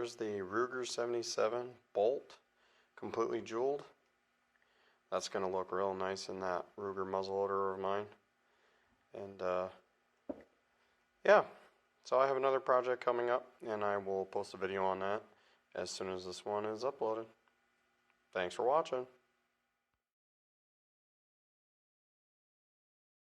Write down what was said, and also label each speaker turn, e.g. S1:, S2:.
S1: there's the Ruger 77 bolt, completely jeweled. That's going to look real nice in that Ruger muzzleloader of mine. And yeah, so I have another project coming up, and I will post a video on that as soon as this one is uploaded. Thanks for watching.